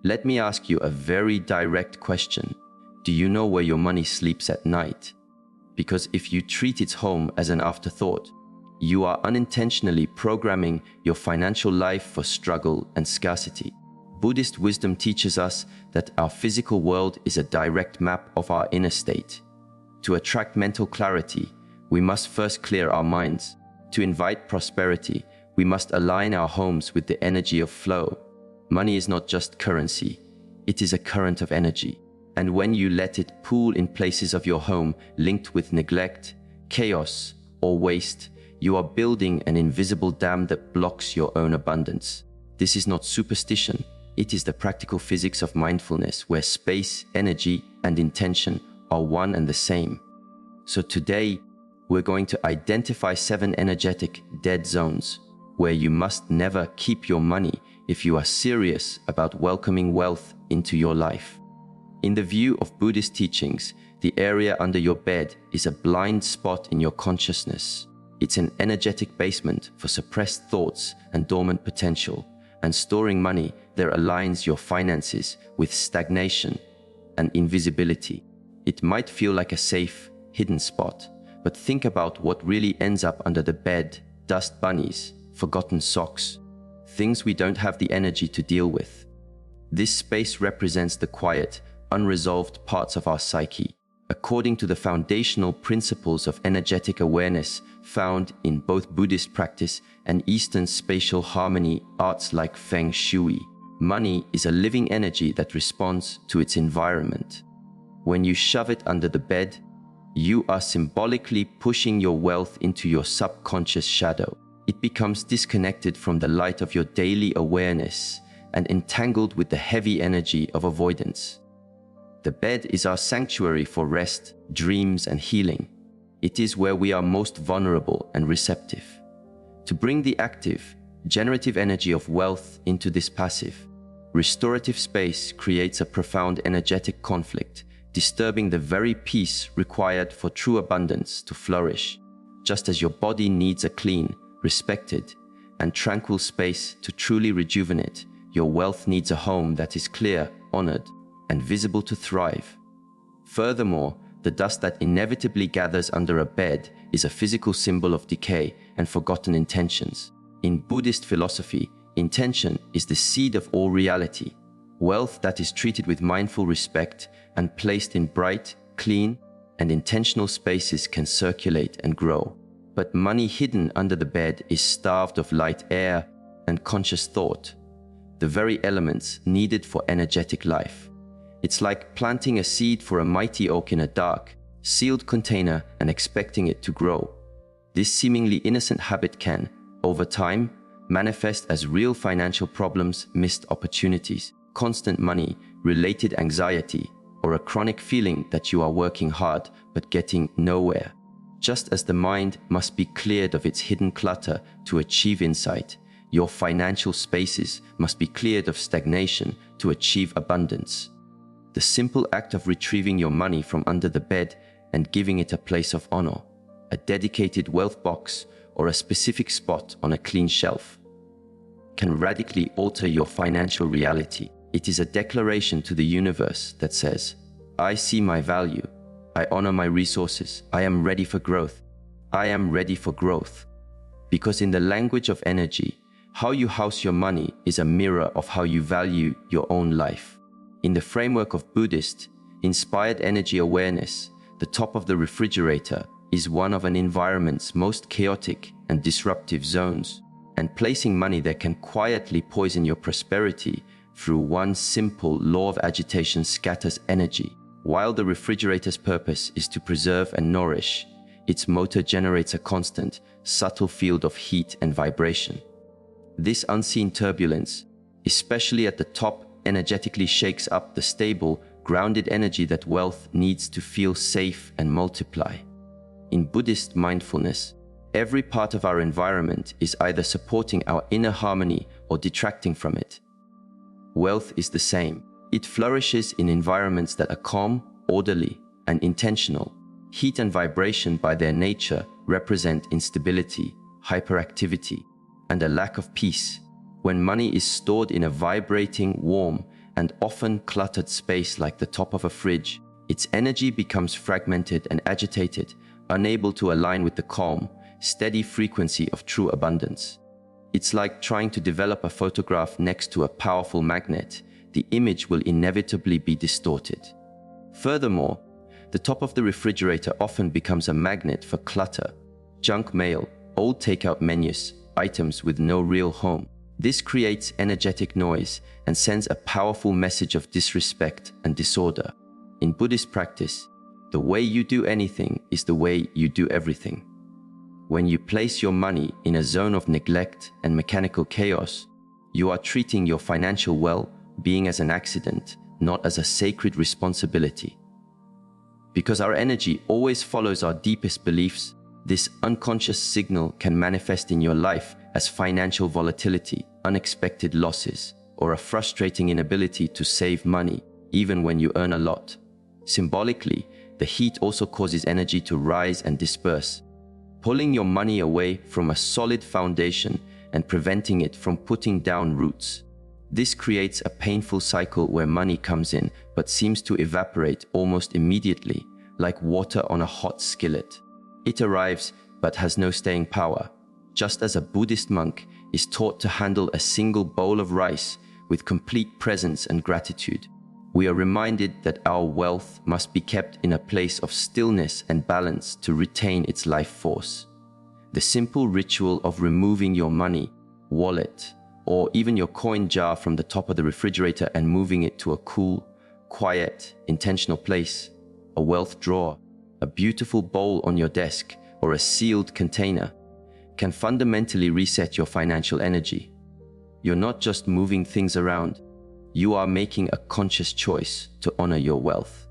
Let me ask you a very direct question. Do you know where your money sleeps at night? Because if you treat its home as an afterthought, you are unintentionally programming your financial life for struggle and scarcity. Buddhist wisdom teaches us that our physical world is a direct map of our inner state. To attract mental clarity, we must first clear our minds. To invite prosperity, we must align our homes with the energy of flow. Money is not just currency, it is a current of energy. And when you let it pool in places of your home linked with neglect, chaos, or waste, you are building an invisible dam that blocks your own abundance. This is not superstition, it is the practical physics of mindfulness, where space, energy, and intention are one and the same. So today, we're going to identify 7 energetic dead zones where you must never keep your money if you are serious about welcoming wealth into your life. In the view of Buddhist teachings, the area under your bed is a blind spot in your consciousness. It's an energetic basement for suppressed thoughts and dormant potential, and storing money there aligns your finances with stagnation and invisibility. It might feel like a safe, hidden spot, but think about what really ends up under the bed: dust bunnies, forgotten socks, things we don't have the energy to deal with. This space represents the quiet, unresolved parts of our psyche. According to the foundational principles of energetic awareness found in both Buddhist practice and Eastern spatial harmony arts like Feng Shui, money is a living energy that responds to its environment. When you shove it under the bed, you are symbolically pushing your wealth into your subconscious shadow. It becomes disconnected from the light of your daily awareness and entangled with the heavy energy of avoidance. The bed is our sanctuary for rest, dreams, and healing. It is where we are most vulnerable and receptive. To bring the active, generative energy of wealth into this passive, restorative space creates a profound energetic conflict, disturbing the very peace required for true abundance to flourish. Just as your body needs a clean, respected, and tranquil space to truly rejuvenate, your wealth needs a home that is clear, honored, and visible to thrive. Furthermore, the dust that inevitably gathers under a bed is a physical symbol of decay and forgotten intentions. In Buddhist philosophy, intention is the seed of all reality. Wealth that is treated with mindful respect and placed in bright, clean, and intentional spaces can circulate and grow. But money hidden under the bed is starved of light air and conscious thought, the very elements needed for energetic life. It's like planting a seed for a mighty oak in a dark, sealed container and expecting it to grow. This seemingly innocent habit can, over time, manifest as real financial problems, missed opportunities, constant money-related anxiety, or a chronic feeling that you are working hard but getting nowhere. Just as the mind must be cleared of its hidden clutter to achieve insight, your financial spaces must be cleared of stagnation to achieve abundance. The simple act of retrieving your money from under the bed and giving it a place of honor, a dedicated wealth box, or a specific spot on a clean shelf, can radically alter your financial reality. It is a declaration to the universe that says, I see my value, I honor my resources, I am ready for growth. I am ready for growth. Because in the language of energy, how you house your money is a mirror of how you value your own life. In the framework of Buddhist inspired energy awareness, the top of the refrigerator is one of an environment's most chaotic and disruptive zones, and placing money there can quietly poison your prosperity through one simple law of agitation scatters energy. While the refrigerator's purpose is to preserve and nourish, its motor generates a constant, subtle field of heat and vibration. This unseen turbulence, especially at the top, energetically shakes up the stable, grounded energy that wealth needs to feel safe and multiply. In Buddhist mindfulness, every part of our environment is either supporting our inner harmony or detracting from it. Wealth is the same. It flourishes in environments that are calm, orderly, and intentional. Heat and vibration by their nature represent instability, hyperactivity, and a lack of peace. When money is stored in a vibrating, warm, and often cluttered space like the top of a fridge, its energy becomes fragmented and agitated, unable to align with the calm, steady frequency of true abundance. It's like trying to develop a photograph next to a powerful magnet. The image will inevitably be distorted. Furthermore, the top of the refrigerator often becomes a magnet for clutter, junk mail, old takeout menus, items with no real home. This creates energetic noise and sends a powerful message of disrespect and disorder. In Buddhist practice, the way you do anything is the way you do everything. When you place your money in a zone of neglect and mechanical chaos, you are treating your financial well-being as an accident, not as a sacred responsibility. Because our energy always follows our deepest beliefs, this unconscious signal can manifest in your life as financial volatility, unexpected losses, or a frustrating inability to save money, even when you earn a lot. Symbolically, the heat also causes energy to rise and disperse, pulling your money away from a solid foundation and preventing it from putting down roots. This creates a painful cycle where money comes in but seems to evaporate almost immediately, like water on a hot skillet. It arrives but has no staying power, just as a Buddhist monk is taught to handle a single bowl of rice with complete presence and gratitude. We are reminded that our wealth must be kept in a place of stillness and balance to retain its life force. The simple ritual of removing your money, wallet, or even your coin jar from the top of the refrigerator and moving it to a cool, quiet, intentional place, a wealth drawer, a beautiful bowl on your desk, or a sealed container, can fundamentally reset your financial energy. You're not just moving things around, you are making a conscious choice to honor your wealth.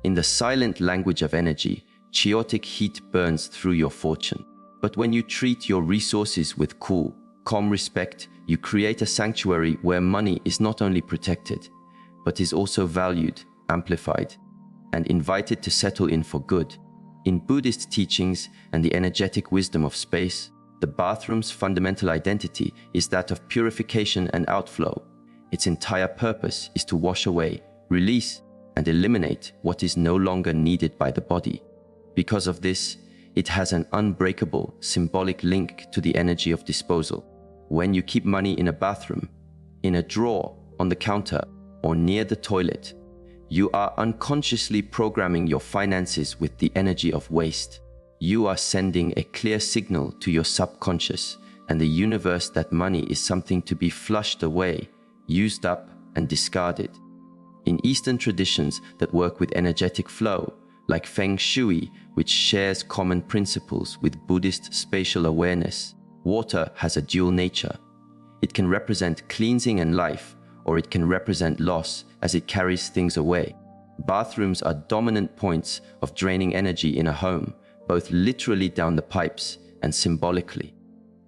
In the silent language of energy, chaotic heat burns through your fortune. But when you treat your resources with cool, calm respect, you create a sanctuary where money is not only protected, but is also valued, amplified, and invited to settle in for good. In Buddhist teachings and the energetic wisdom of space, the bathroom's fundamental identity is that of purification and outflow. Its entire purpose is to wash away, release, and eliminate what is no longer needed by the body. Because of this, it has an unbreakable, symbolic link to the energy of disposal. When you keep money in a bathroom, in a drawer, on the counter, or near the toilet, you are unconsciously programming your finances with the energy of waste. You are sending a clear signal to your subconscious and the universe that money is something to be flushed away, used up, and discarded. In Eastern traditions that work with energetic flow, like Feng Shui, which shares common principles with Buddhist spatial awareness, water has a dual nature. It can represent cleansing and life, or it can represent loss as it carries things away. Bathrooms are dominant points of draining energy in a home, both literally down the pipes and symbolically.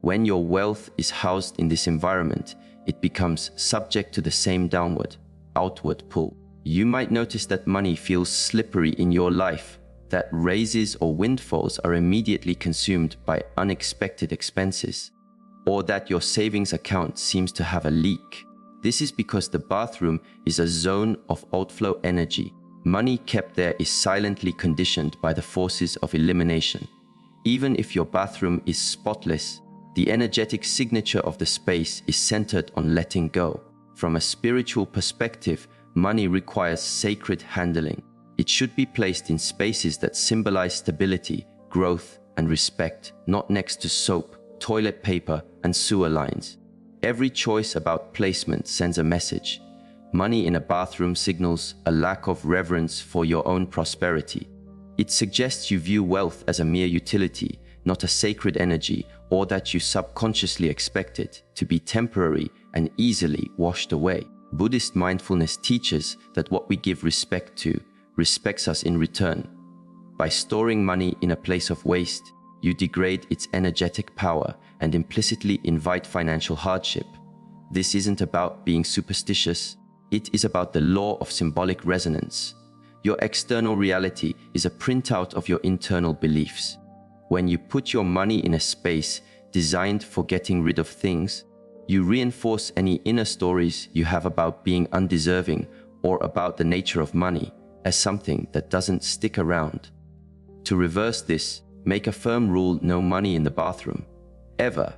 When your wealth is housed in this environment, it becomes subject to the same downward, outward pull. You might notice that money feels slippery in your life, that raises or windfalls are immediately consumed by unexpected expenses, or that your savings account seems to have a leak. This is because the bathroom is a zone of outflow energy. Money kept there is silently conditioned by the forces of elimination. Even if your bathroom is spotless, the energetic signature of the space is centered on letting go. From a spiritual perspective, money requires sacred handling. It should be placed in spaces that symbolize stability, growth, and respect, not next to soap, toilet paper, and sewer lines. Every choice about placement sends a message. Money in a bathroom signals a lack of reverence for your own prosperity. It suggests you view wealth as a mere utility, not a sacred energy, or that you subconsciously expect it to be temporary and easily washed away. Buddhist mindfulness teaches that what we give respect to respects us in return. By storing money in a place of waste, you degrade its energetic power and implicitly invite financial hardship. This isn't about being superstitious. It is about the law of symbolic resonance. Your external reality is a printout of your internal beliefs. When you put your money in a space designed for getting rid of things, You reinforce any inner stories you have about being undeserving or about the nature of money as something that doesn't stick around. To reverse this, make a firm rule: no money in the bathroom. Ever.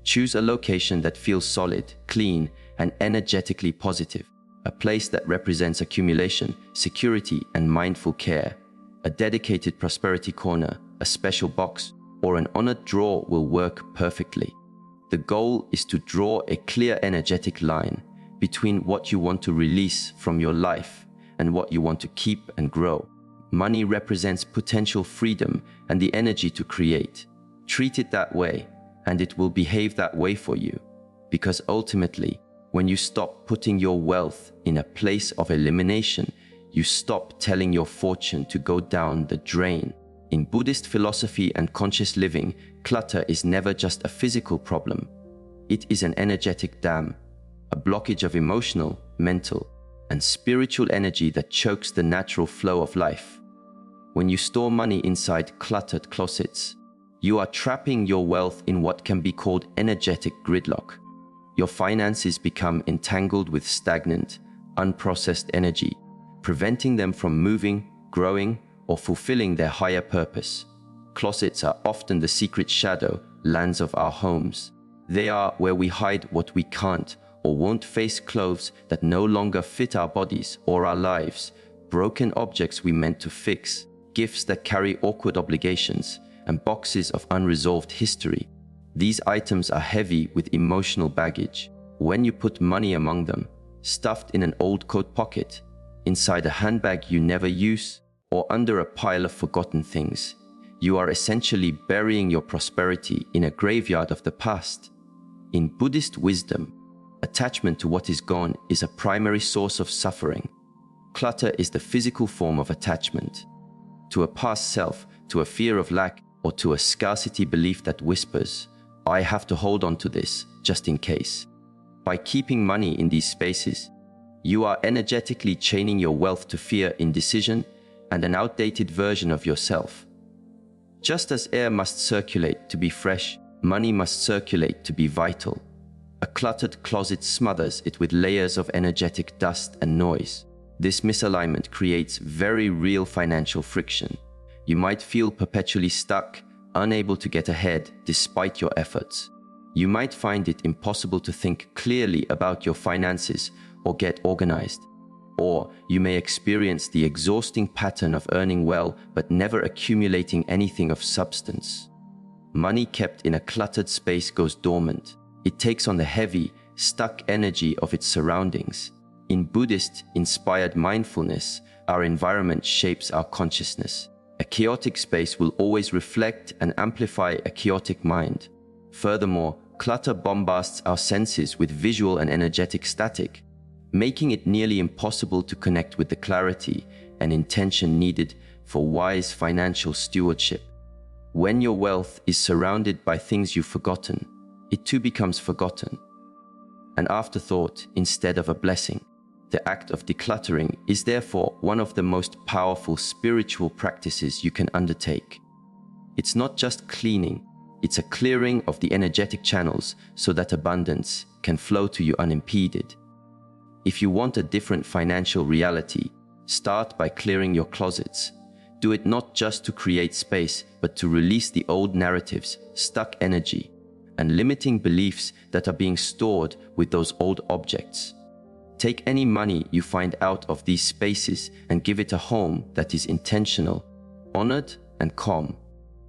Choose a location that feels solid, clean, and energetically positive. A place that represents accumulation, security, and mindful care. A dedicated prosperity corner, a special box, or an honored drawer will work perfectly. The goal is to draw a clear energetic line between what you want to release from your life and what you want to keep and grow. Money represents potential freedom and the energy to create. Treat it that way, and it will behave that way for you. Because ultimately, when you stop putting your wealth in a place of elimination, you stop telling your fortune to go down the drain. In Buddhist philosophy and conscious living, clutter is never just a physical problem. It is an energetic dam, a blockage of emotional, mental, and spiritual energy that chokes the natural flow of life. When you store money inside cluttered closets, you are trapping your wealth in what can be called energetic gridlock. Your finances become entangled with stagnant, unprocessed energy, preventing them from moving, growing, or fulfilling their higher purpose. Closets are often the secret shadow lands of our homes. They are where we hide what we can't or won't face: clothes that no longer fit our bodies or our lives, broken objects we meant to fix, gifts that carry awkward obligations, and boxes of unresolved history. These items are heavy with emotional baggage. When you put money among them, stuffed in an old coat pocket, inside a handbag you never use, or under a pile of forgotten things, you are essentially burying your prosperity in a graveyard of the past. In Buddhist wisdom, attachment to what is gone is a primary source of suffering. Clutter is the physical form of attachment. To a past self, to a fear of lack, or to a scarcity belief that whispers, "I have to hold on to this, just in case." By keeping money in these spaces, you are energetically chaining your wealth to fear, indecision, and an outdated version of yourself. Just as air must circulate to be fresh, money must circulate to be vital. A cluttered closet smothers it with layers of energetic dust and noise. This misalignment creates very real financial friction. You might feel perpetually stuck, unable to get ahead despite your efforts. You might find it impossible to think clearly about your finances or get organized. Or you may experience the exhausting pattern of earning well but never accumulating anything of substance. Money kept in a cluttered space goes dormant. It takes on the heavy, stuck energy of its surroundings. In Buddhist-inspired mindfulness, our environment shapes our consciousness. A chaotic space will always reflect and amplify a chaotic mind. Furthermore, clutter bombards our senses with visual and energetic static, making it nearly impossible to connect with the clarity and intention needed for wise financial stewardship. When your wealth is surrounded by things you've forgotten, it too becomes forgotten. An afterthought instead of a blessing. The act of decluttering is therefore one of the most powerful spiritual practices you can undertake. It's not just cleaning, it's a clearing of the energetic channels so that abundance can flow to you unimpeded. If you want a different financial reality, start by clearing your closets. Do it not just to create space, but to release the old narratives, stuck energy, and limiting beliefs that are being stored with those old objects. Take any money you find out of these spaces and give it a home that is intentional, honored, and calm.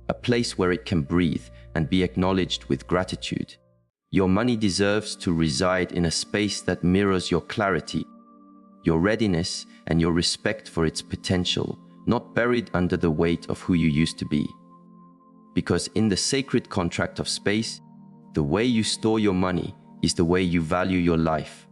A place where it can breathe and be acknowledged with gratitude. Your money deserves to reside in a space that mirrors your clarity, your readiness, and your respect for its potential, not buried under the weight of who you used to be. Because in the sacred contract of space, the way you store your money is the way you value your life.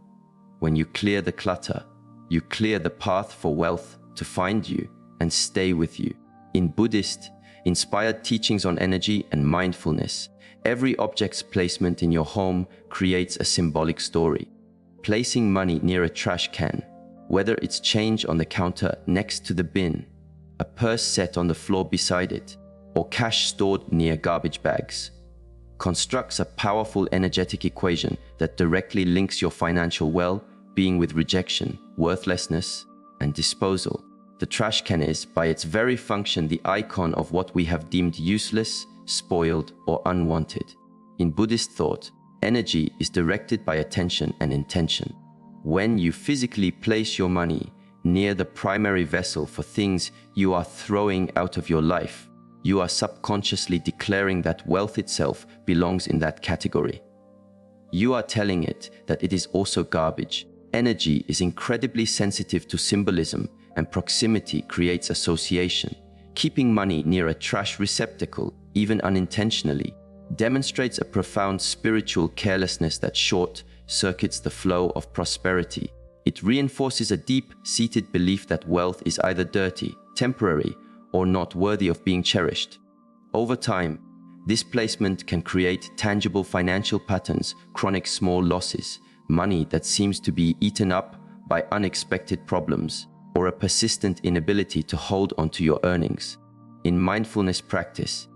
When you clear the clutter, you clear the path for wealth to find you and stay with you. In Buddhist-inspired teachings on energy and mindfulness, every object's placement in your home creates a symbolic story. Placing money near a trash can, whether it's change on the counter next to the bin, a purse set on the floor beside it, or cash stored near garbage bags, constructs a powerful energetic equation that directly links your financial well-being with rejection, worthlessness, and disposal. The trash can is, by its very function, the icon of what we have deemed useless, spoiled, or unwanted. In Buddhist thought, energy is directed by attention and intention. When you physically place your money near the primary vessel for things you are throwing out of your life, you are subconsciously declaring that wealth itself belongs in that category. You are telling it that it is also garbage. Energy is incredibly sensitive to symbolism, and proximity creates association. Keeping money near a trash receptacle, even unintentionally, demonstrates a profound spiritual carelessness that short-circuits the flow of prosperity. It reinforces a deep-seated belief that wealth is either dirty, temporary, or not worthy of being cherished. Over time, this placement can create tangible financial patterns, chronic small losses, money that seems to be eaten up by unexpected problems, or a persistent inability to hold onto your earnings. In mindfulness practice,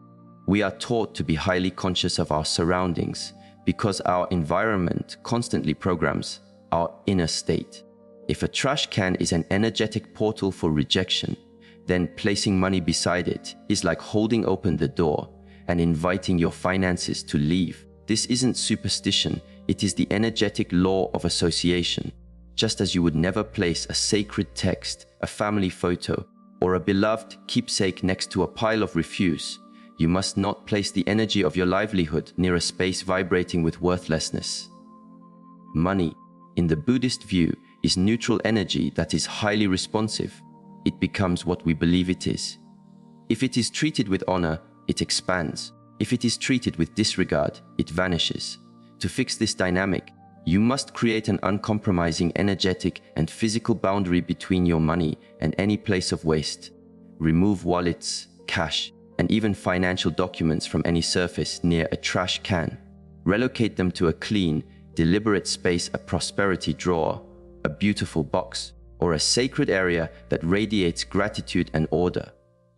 we are taught to be highly conscious of our surroundings because our environment constantly programs our inner state. If a trash can is an energetic portal for rejection, then placing money beside it is like holding open the door and inviting your finances to leave. This isn't superstition, it is the energetic law of association. Just as you would never place a sacred text, a family photo, or a beloved keepsake next to a pile of refuse, you must not place the energy of your livelihood near a space vibrating with worthlessness. Money, in the Buddhist view, is neutral energy that is highly responsive. It becomes what we believe it is. If it is treated with honor, it expands. If it is treated with disregard, it vanishes. To fix this dynamic, you must create an uncompromising energetic and physical boundary between your money and any place of waste. Remove wallets, cash, and even financial documents from any surface near a trash can. Relocate them to a clean, deliberate space, a prosperity drawer, a beautiful box, or a sacred area that radiates gratitude and order.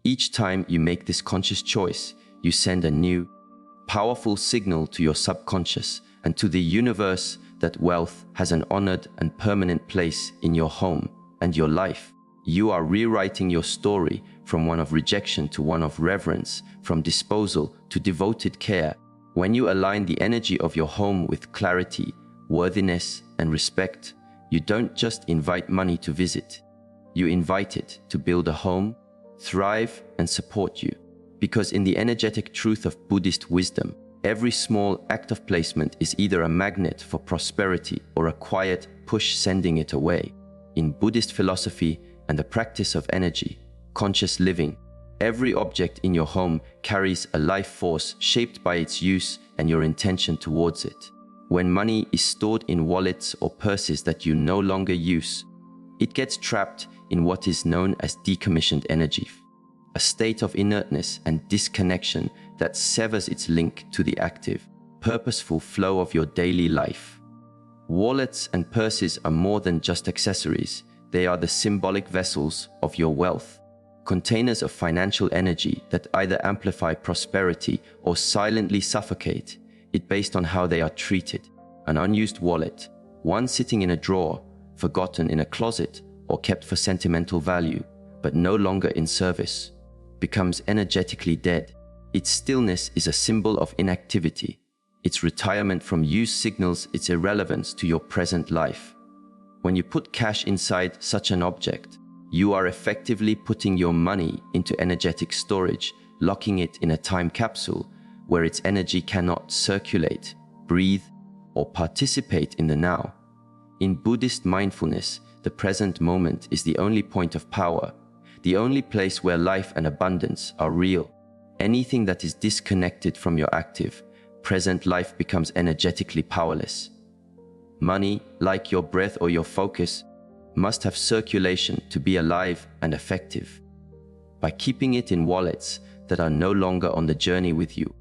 Each time you make this conscious choice, you send a new, powerful signal to your subconscious and to the universe that wealth has an honored and permanent place in your home and your life. You are rewriting your story from one of rejection to one of reverence, from disposal to devoted care. When you align the energy of your home with clarity, worthiness, and respect, you don't just invite money to visit. You invite it to build a home, thrive, and support you. Because in the energetic truth of Buddhist wisdom, every small act of placement is either a magnet for prosperity or a quiet push sending it away. In Buddhist philosophy and the practice of energy, conscious living, every object in your home carries a life force shaped by its use and your intention towards it. When money is stored in wallets or purses that you no longer use, it gets trapped in what is known as decommissioned energy, a state of inertness and disconnection that severs its link to the active, purposeful flow of your daily life. Wallets and purses are more than just accessories. They are the symbolic vessels of your wealth, containers of financial energy that either amplify prosperity or silently suffocate it based on how they are treated. An unused wallet, one sitting in a drawer, forgotten in a closet, or kept for sentimental value, but no longer in service, becomes energetically dead. Its stillness is a symbol of inactivity. Its retirement from use signals its irrelevance to your present life. When you put cash inside such an object, you are effectively putting your money into energetic storage, locking it in a time capsule where its energy cannot circulate, breathe, or participate in the now. In Buddhist mindfulness, the present moment is the only point of power, the only place where life and abundance are real. Anything that is disconnected from your active, present life becomes energetically powerless. Money, like your breath or your focus, must have circulation to be alive and effective. By keeping it in wallets that are no longer on the journey with you,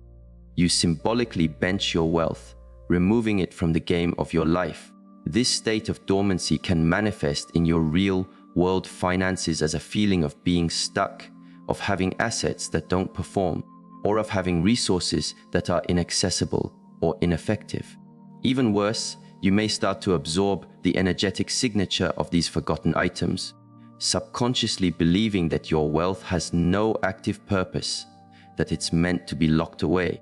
you symbolically bench your wealth, removing it from the game of your life. This state of dormancy can manifest in your real-world finances as a feeling of being stuck, of having assets that don't perform, or of having resources that are inaccessible or ineffective. Even worse, you may start to absorb the energetic signature of these forgotten items, subconsciously believing that your wealth has no active purpose, that it's meant to be locked away,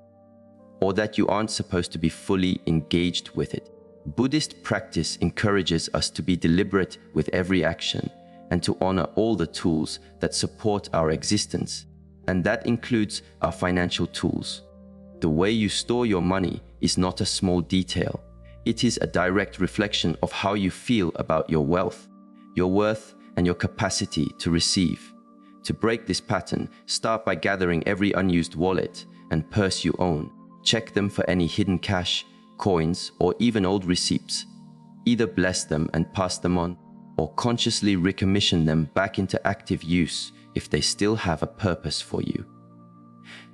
or that you aren't supposed to be fully engaged with it. Buddhist practice encourages us to be deliberate with every action and to honor all the tools that support our existence, and that includes our financial tools. The way you store your money is not a small detail. It is a direct reflection of how you feel about your wealth, your worth, and your capacity to receive. To break this pattern, start by gathering every unused wallet and purse you own. Check them for any hidden cash, coins, or even old receipts. Either bless them and pass them on, or consciously recommission them back into active use if they still have a purpose for you.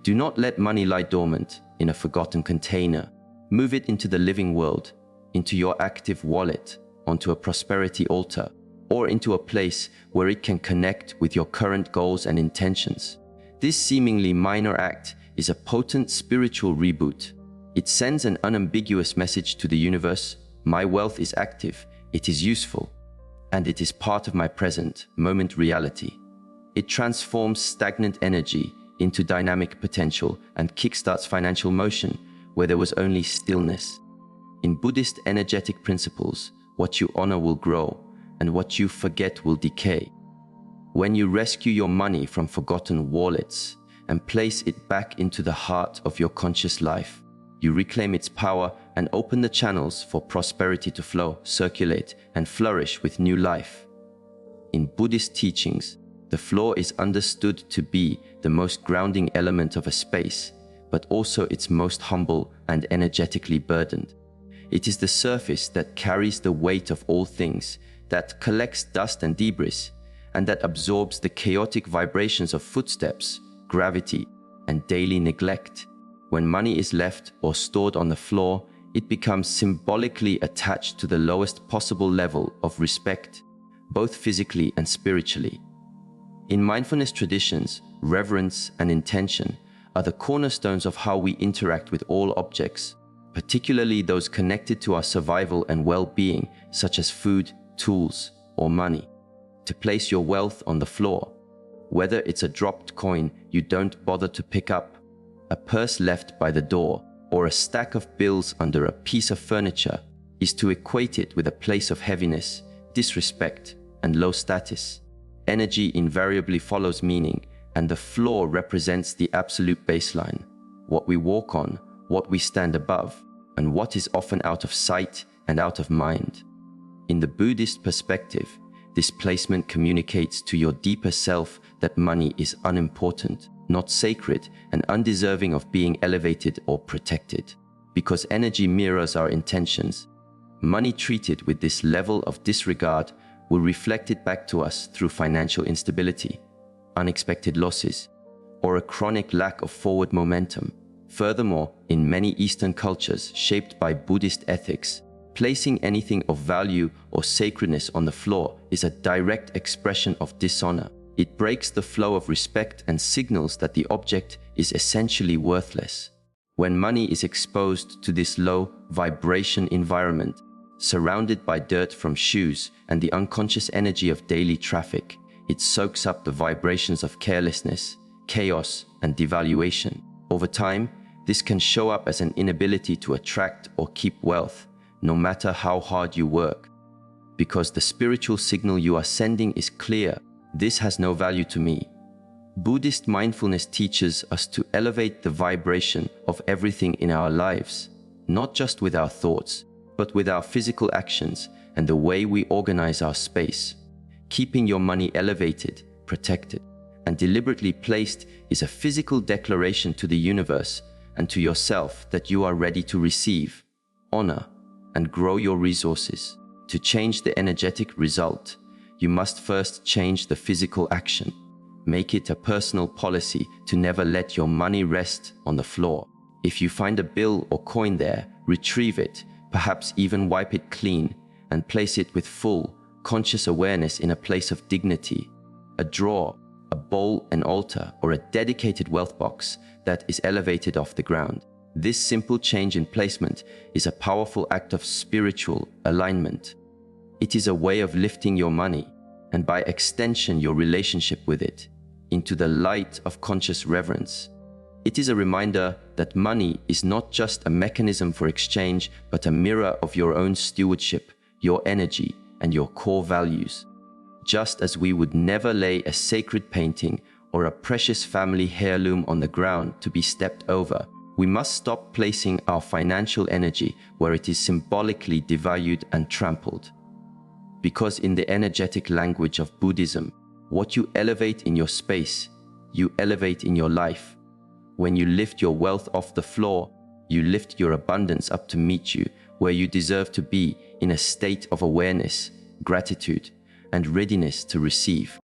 Do not let money lie dormant in a forgotten container. Move it into the living world, into your active wallet, onto a prosperity altar, or into a place where it can connect with your current goals and intentions. This seemingly minor act is a potent spiritual reboot. It sends an unambiguous message to the universe: my wealth is active, it is useful, and it is part of my present moment reality. It transforms stagnant energy into dynamic potential and kickstarts financial motion where there was only stillness. In Buddhist energetic principles, what you honor will grow, and what you forget will decay. When you rescue your money from forgotten wallets and place it back into the heart of your conscious life, you reclaim its power and open the channels for prosperity to flow, circulate, and flourish with new life. In Buddhist teachings, the floor is understood to be the most grounding element of a space, but also its most humble and energetically burdened. It is the surface that carries the weight of all things, that collects dust and debris, and that absorbs the chaotic vibrations of footsteps, gravity, and daily neglect. When money is left or stored on the floor, it becomes symbolically attached to the lowest possible level of respect, both physically and spiritually. In mindfulness traditions, reverence and intention are the cornerstones of how we interact with all objects, particularly those connected to our survival and well-being, such as food, tools, or money. To place your wealth on the floor, whether it's a dropped coin you don't bother to pick up, a purse left by the door, or a stack of bills under a piece of furniture, is to equate it with a place of heaviness, disrespect, and low status. Energy invariably follows meaning, and the floor represents the absolute baseline, what we walk on, what we stand above, and what is often out of sight and out of mind. In the Buddhist perspective, this placement communicates to your deeper self that money is unimportant, not sacred, and undeserving of being elevated or protected. Because energy mirrors our intentions, money treated with this level of disregard will reflect it back to us through financial instability, unexpected losses, or a chronic lack of forward momentum. Furthermore, in many Eastern cultures shaped by Buddhist ethics, placing anything of value or sacredness on the floor is a direct expression of dishonor. It breaks the flow of respect and signals that the object is essentially worthless. When money is exposed to this low vibration environment, surrounded by dirt from shoes and the unconscious energy of daily traffic, it soaks up the vibrations of carelessness, chaos, and devaluation. Over time, this can show up as an inability to attract or keep wealth, no matter how hard you work. Because the spiritual signal you are sending is clear: this has no value to me. Buddhist mindfulness teaches us to elevate the vibration of everything in our lives, not just with our thoughts, but with our physical actions and the way we organize our space. Keeping your money elevated, protected, and deliberately placed is a physical declaration to the universe and to yourself that you are ready to receive, honor, and grow your resources. To change the energetic result, you must first change the physical action. Make it a personal policy to never let your money rest on the floor. If you find a bill or coin there, retrieve it, perhaps even wipe it clean, and place it with full, conscious awareness in a place of dignity, a drawer, a bowl, an altar, or a dedicated wealth box that is elevated off the ground. This simple change in placement is a powerful act of spiritual alignment. It is a way of lifting your money, and by extension your relationship with it, into the light of conscious reverence. It is a reminder that money is not just a mechanism for exchange, but a mirror of your own stewardship, your energy, and your core values. Just as we would never lay a sacred painting or a precious family heirloom on the ground to be stepped over, we must stop placing our financial energy where it is symbolically devalued and trampled. Because in the energetic language of Buddhism, what you elevate in your space, you elevate in your life. When you lift your wealth off the floor, you lift your abundance up to meet you where you deserve to be, in a state of awareness, gratitude, and readiness to receive.